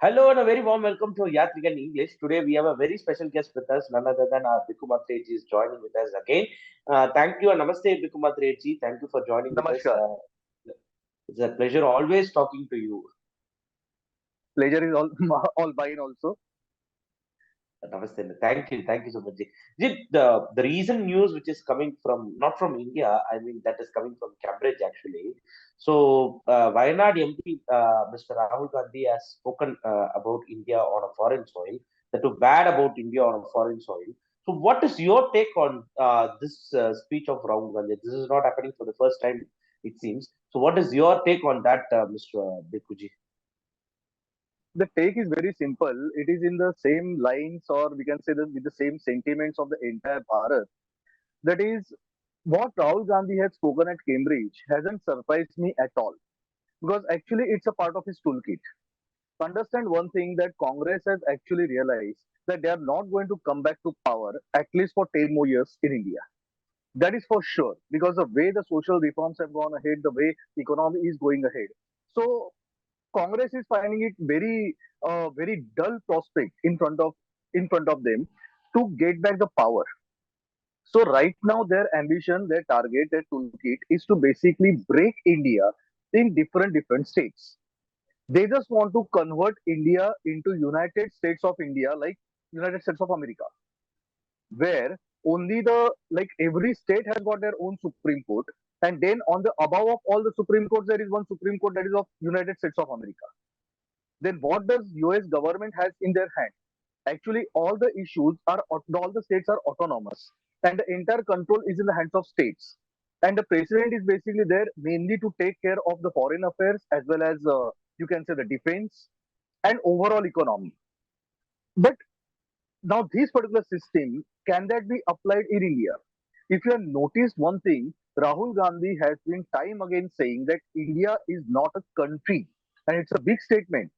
Hello and a very warm welcome to Yatrigan English. Today we have a very special guest with us, none other than our Bikumatreji is joining with us again. Thank you and namaste Bikumatreji. Thank you for joining with us. Namaskar. It's a pleasure always talking to you. Pleasure is all all mine also. Namaste. Thank you so much. Ji. The recent news which is coming from not from India, I mean that is coming from Cambridge actually. So Wayanad MP, Mr. Rahul Gandhi has spoken about India on a foreign soil. That was bad about India on a foreign soil. So what is your take on this speech of Rahul Gandhi? This is not happening for the first time, it seems. So what is your take on that, Mr. Bikuji? The take is very simple. It is in the same lines, or we can say that with the same sentiments of the entire Bharat. That is, what Rahul Gandhi had spoken at Cambridge hasn't surprised me at all. Because actually, it's a part of his toolkit. Understand one thing that Congress has actually realized that they are not going to come back to power at least for 10 more years in India. That is for sure, because the way the social reforms have gone ahead, the way the economy is going ahead. So Congress is finding it very dull prospect in front of them to get back the power. So right now their ambition, their target, their toolkit is to basically break India in different states. They just want to convert India into United States of India, like United States of America, where only the like every state has got their own Supreme Court, and then on the above of all the Supreme Courts there is one Supreme Court that is of United States of America. Then what does US government has in their hand? Actually, all the issues are all the states are autonomous, and the entire control is in the hands of states. And the president is basically there mainly to take care of the foreign affairs as well as you can say the defense and overall economy. But now this particular system, can that be applied in India? If you have noticed one thing, Rahul Gandhi has been time again saying that India is not a country, and it's a big statement.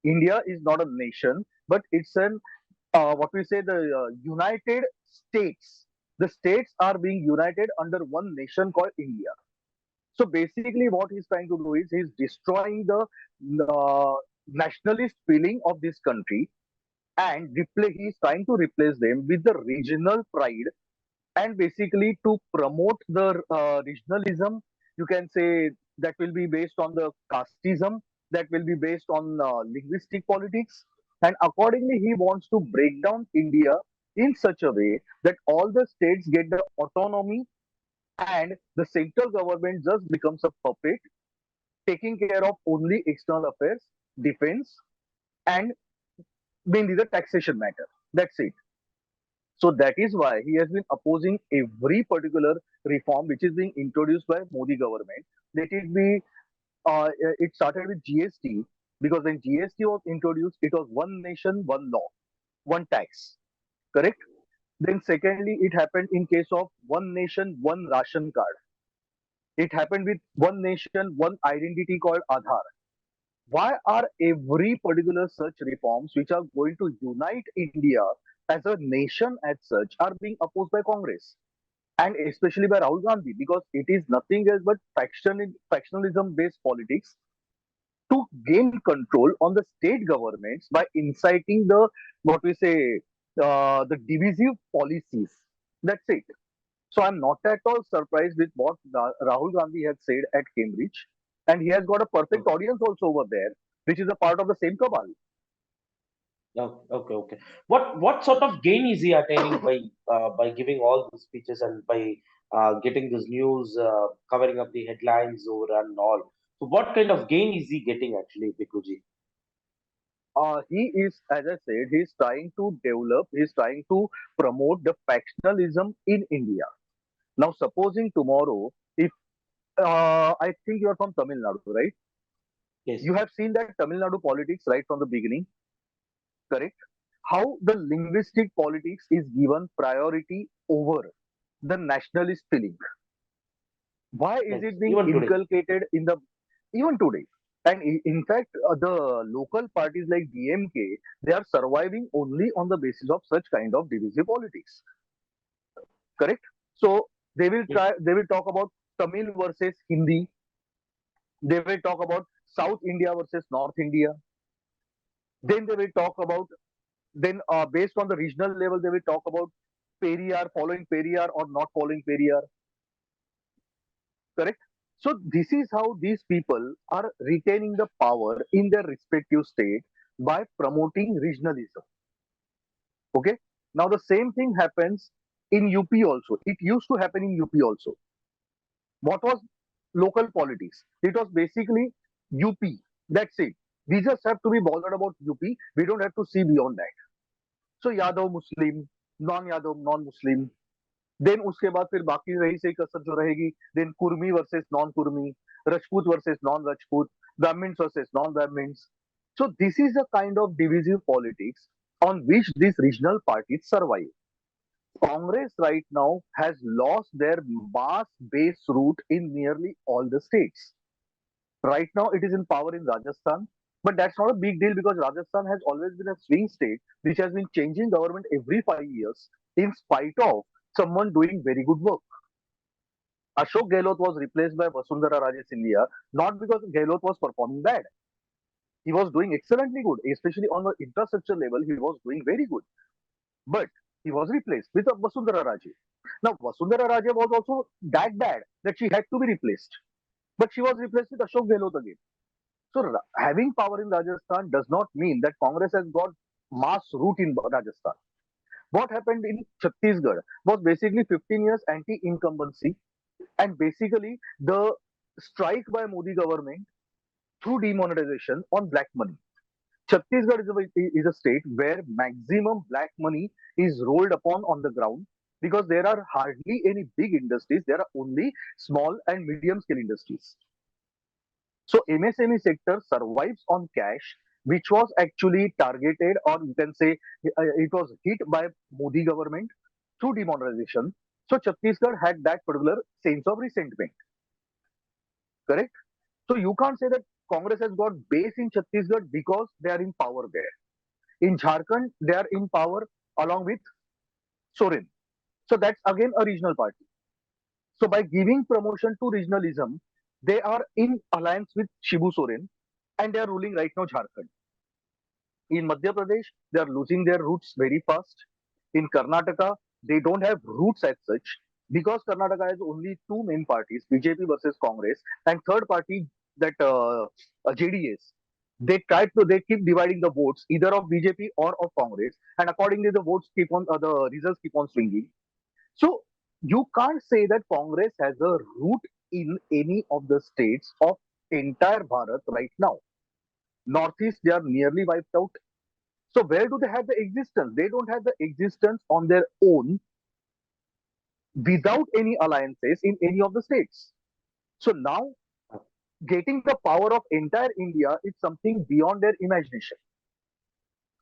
India is not a nation, but it's an what we say the United States. The states are being united under one nation called India. So basically, what he's trying to do is he's destroying the uh, nationalist feeling of this country, and he's trying to replace them with the regional pride, and basically to promote the regionalism. You can say that will be based on the casteism, that will be based on linguistic politics, and accordingly he wants to break down India in such a way that all the states get the autonomy, and the central government just becomes a puppet taking care of only external affairs, defense, and mainly the taxation matter. That's it. So that is why he has been opposing every particular reform which is being introduced by Modi government. Let it be, it started with GST, because when GST was introduced, it was one nation, one law, one tax, correct? Then secondly, it happened in case of one nation, one ration card. It happened with one nation, one identity called Aadhaar. Why are every particular such reforms which are going to unite India as a nation as such are being opposed by Congress? And especially by Rahul Gandhi, because it is nothing else but factionalism based politics to gain control on the state governments by inciting the what we say the divisive policies. That's it. So I'm not at all surprised with what Rahul Gandhi has said at Cambridge, and he has got a perfect audience also over there, which is a part of the same cabal. Okay. What sort of gain is he attaining by giving all these speeches and by getting this news, covering up the headlines over and all? So what kind of gain is he getting actually, Bikuji? He is, as I said, he's trying to promote the factionalism in India. Now, supposing tomorrow, if I think you are from Tamil Nadu, right? Yes, You have seen that Tamil Nadu politics right from the beginning, correct? How the linguistic politics is given priority over the nationalist feeling. Why is yes. it being Even today. inculcated in the even today? And in fact, the local parties like DMK, they are surviving only on the basis of such kind of divisive politics, correct? So Yes. they will talk about Tamil versus Hindi. They will talk about South India versus North India. Then they will talk about, then based on the regional level, they will talk about Periyar, following Periyar or not following Periyar, correct? So this is how these people are retaining the power in their respective state by promoting regionalism. Okay. Now the same thing happens in UP also. It used to happen in UP also. What was local politics? It was basically UP. That's it. We just have to be bothered about UP. We don't have to see beyond that. So Yadav Muslim, non-Yadav, non-Muslim. Then उसके बाद फिर बाकी रही सही कसर जो रहेगी, then Kurmi versus non Kurmi, Rajput versus non Rajput, Brahmins versus non Brahmins. So this is a kind of divisive politics on which these regional parties survive. Congress right now has lost their mass base root in nearly all the states. Right now it is in power in Rajasthan, but that's not a big deal because Rajasthan has always been a swing state which has been changing government every 5 years in spite of someone doing very good work. Ashok Gehlot was replaced by Vasundhara Raje Scindia, not because Gehlot was performing bad. He was doing excellently good, especially on the infrastructure level, he was doing very good. But he was replaced with Vasundhara Raje. Now, Vasundhara Raje was also that bad that she had to be replaced. But she was replaced with Ashok Gehlot again. So, having power in Rajasthan does not mean that Congress has got mass root in Rajasthan. What happened in Chhattisgarh was basically 15 years anti-incumbency and basically the strike by Modi government through demonetization on black money. Chhattisgarh is a state where maximum black money is rolled upon on the ground because there are hardly any big industries. There are only small and medium scale industries. So MSME sector survives on cash, which was actually targeted, or you can say it was hit by Modi government through demonetization. So Chhattisgarh had that particular sense of resentment, correct? So you can't say that Congress has got base in Chhattisgarh because they are in power there. In Jharkhand, they are in power along with Soren. So that's again a regional party. So by giving promotion to regionalism, they are in alliance with Shibu Soren and they are ruling right now Jharkhand. In Madhya Pradesh, they are losing their roots very fast. In Karnataka, they don't have roots as such because Karnataka has only two main parties, BJP versus Congress, and third party that JDS. They keep dividing the votes either of BJP or of Congress, and accordingly the votes keep on the results keep on swinging. So you can't say that Congress has a root in any of the states of entire Bharat right now. Northeast, they are nearly wiped out. So where do they have the existence? They don't have the existence on their own without any alliances in any of the states. So now getting the power of entire India is something beyond their imagination.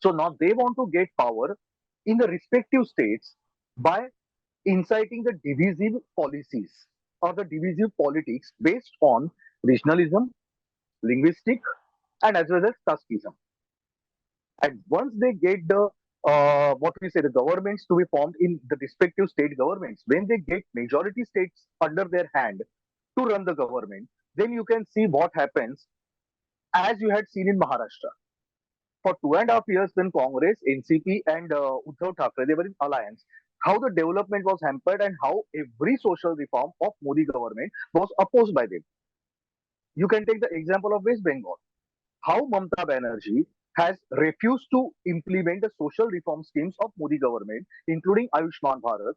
So now they want to get power in the respective states by inciting the divisive policies or the divisive politics based on regionalism, linguistic, and as well as casteism. And once they get the what we say the governments to be formed in the respective state governments, when they get majority states under their hand to run the government, then you can see what happens as you had seen in Maharashtra. For 2.5 years, when Congress, NCP, and Uddhav Thackeray they were in alliance, how the development was hampered and how every social reform of Modi government was opposed by them. You can take the example of West Bengal. How Mamta Banerjee has refused to implement the social reform schemes of Modi government, including Ayushman Bharat,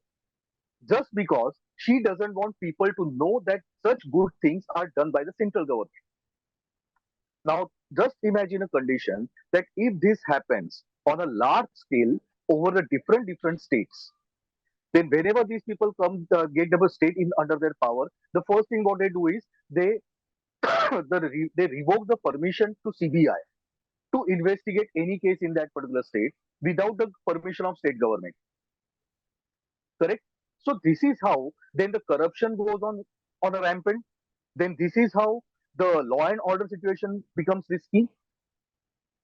just because she doesn't want people to know that such good things are done by the central government. Now, just imagine a condition that if this happens on a large scale over the different states, then whenever these people come get the state in under their power, the first thing what they do is they they revoke the permission to CBI to investigate any case in that particular state without the permission of state government. Correct? So this is how then the corruption goes on a rampant. Then this is how the law and order situation becomes risky.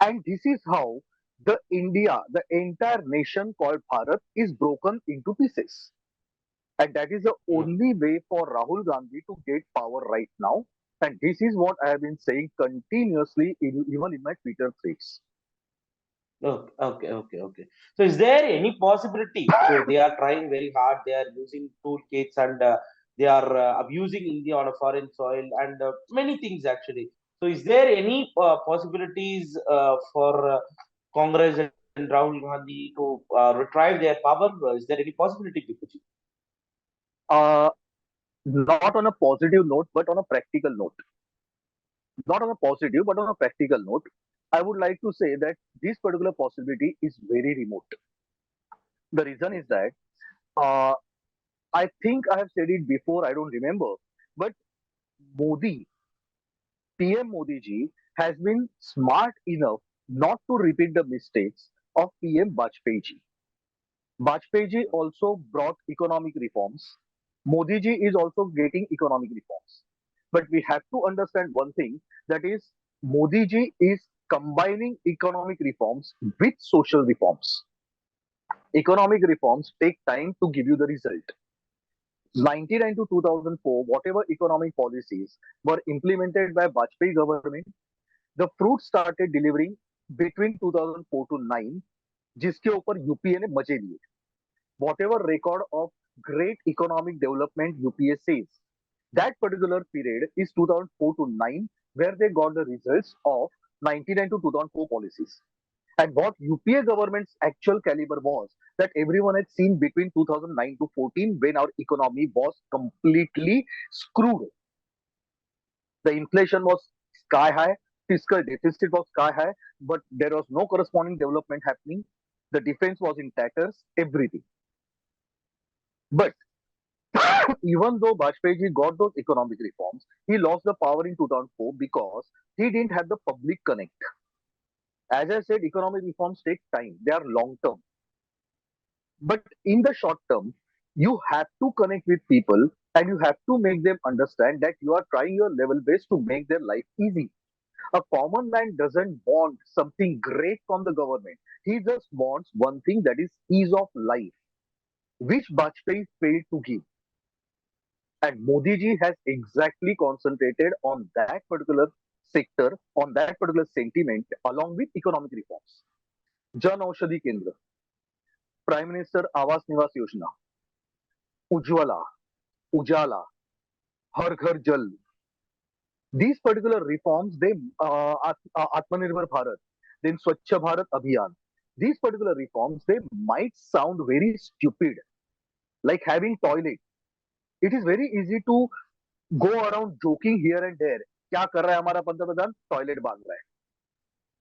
And this is how the India, the entire nation called Bharat, is broken into pieces. And that is the only way for Rahul Gandhi to get power right now. And this is what I have been saying continuously, even in my Twitter threads. Okay. So, is there any possibility? So, they are trying very hard. They are using toolkits and they are abusing India on a foreign soil and many things actually. So, is there any possibilities for Congress and Rahul Gandhi to retrieve their power? Is there any possibility, Bikuji? Uh, Not on a positive note, but on a practical note. Not on a positive, but on a practical note, I would like to say that this particular possibility is very remote. The reason is that uh, I think I have said it before, I don't remember, but Modi, PM Modi ji, has been smart enough not to repeat the mistakes of PM Bajpayee ji. Bajpayee ji also brought economic reforms. Modi ji is also getting economic reforms. But we have to understand one thing, that is, Modi ji is combining economic reforms with social reforms. Economic reforms take time to give you the result. 99 to 2004, whatever economic policies were implemented by Bajpayee government, the fruit started delivering between 2004 to 9, जिसके ऊपर UPA ने मजे लिए. Whatever record of great economic development UPA says, that particular period is 2004 to 9, where they got the results of 99 to 2004 policies. And what UPA government's actual caliber was, that everyone had seen between 2009 to 14, when our economy was completely screwed. The inflation was sky high, fiscal deficit was sky high, but there was no corresponding development happening. The defense was in tatters, everything. But even though Bajpayee got those economic reforms, he lost the power in 2004 because he didn't have the public connect. As I said, economic reforms take time, they are long term. But in the short term, you have to connect with people and you have to make them understand that you are trying your level best to make their life easy. A common man doesn't want something great from the government. He just wants one thing, that is ease of life, which Bajpayee failed to give. And Modi ji has exactly concentrated on that particular sector, on that particular sentiment, along with economic reforms. Jan Aushadhi Kendra, Prime Minister Awas Niwas Yojana, Ujwala, Ujala, Har Ghar Jal. These particular reforms, they Atmanirbhar Bharat, then Swachh Bharat Abhiyan. These particular reforms, they might sound very stupid, like having toilet. It is very easy to go around joking here and there. क्या कर रहा है हमारा पंतप्रधान? Toilet बांध रहा है.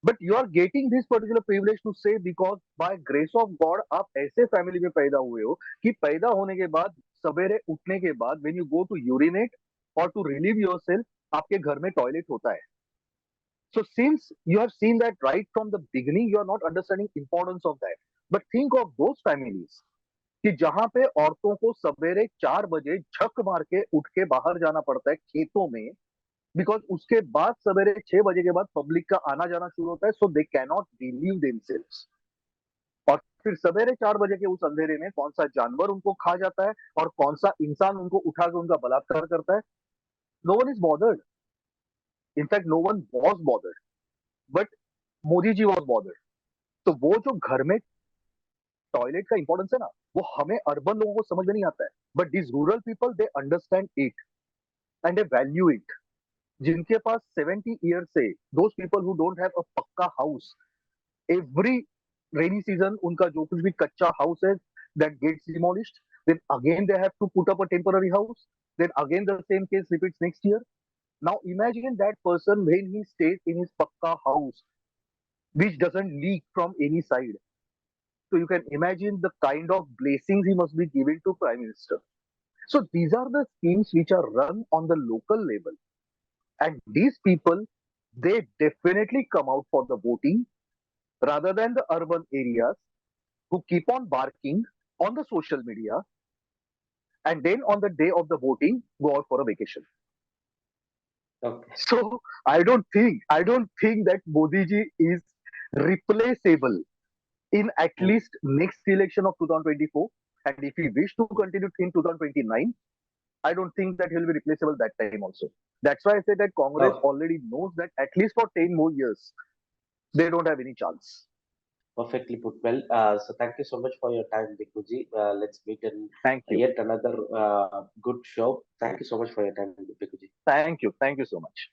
But you are getting this particular privilege to say because by grace of God आप ऐसे फैमिली में पैदा हुए हो कि पैदा होने के बाद सवेरे उठने के बाद when you go to urinate और टू रिलीव योरसेल्फ, आपके घर में टॉयलेट होता है. So since you have seen that right from the beginning, you are not understanding importance of that. But think of those families कि जहां पे औरतों को सवेरे 4 बजे झक मार के उठ के बाहर जाना पड़ता है खेतों में, बिकॉज उसके बाद सवेरे 6 बजे के बाद पब्लिक का आना जाना शुरू होता है, so they can not relieve themselves. और फिर सवेरे 4 बजे के उस अंधेरे में कौन सा जानवर उनको खा जाता है और कौन सा इंसान उनको उठा के उनका बलात्कार करता है, no one is bothered. In fact no one was bothered, but Modi ji was bothered. तो वो जो घर में टॉयलेट का इंपॉर्टेंस है ना, वो हमें अर्बन लोगों को समझ में नहीं आता है, but this rural people they understand it and they value it. जिनके पास 70 ईयर से, those people who don't have a पक्का हाउस, एवरी रेनी सीजन उनका जो कुछ भी कच्चा हाउस है that gets demolished, then again they have to put up a temporary house, then again the same case repeats next year. Now imagine that person when he stays in his pakka house which doesn't leak from any side. So you can imagine the kind of blessings he must be giving to prime minister. So these are the schemes which are run on the local level, and these people, they definitely come out for the voting rather than the urban areas who keep on barking on the social media and then on the day of the voting go out for a vacation. Okay. So I don't think that Modi ji is replaceable in at Hmm. least next election of 2024. And if he wish to continue in 2029, I don't think that he'll be replaceable that time also. That's why I said that Congress Okay. already knows that at least for 10 more years, they don't have any chance. Perfectly put well. So thank you so much for your time, Bikuji. Let's meet in Thank you. yet another good show. Thank you so much for your time, Bikuji. Thank you. Thank you so much.